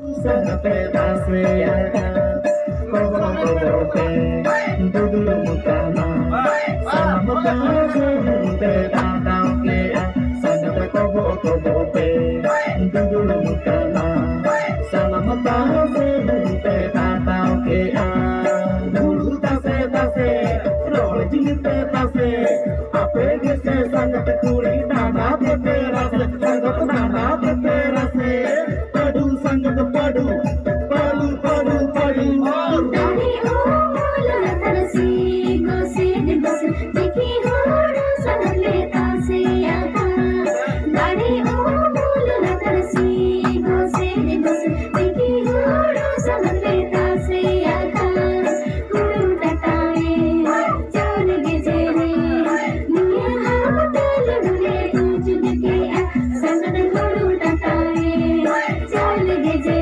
Sana pedase kobo kobo pe dudulu mutana sana mutase pe tata ke sana pe kobo kobo pe dudulu mutana sana mutase pe tata ke dulu tase tase role jing pe tase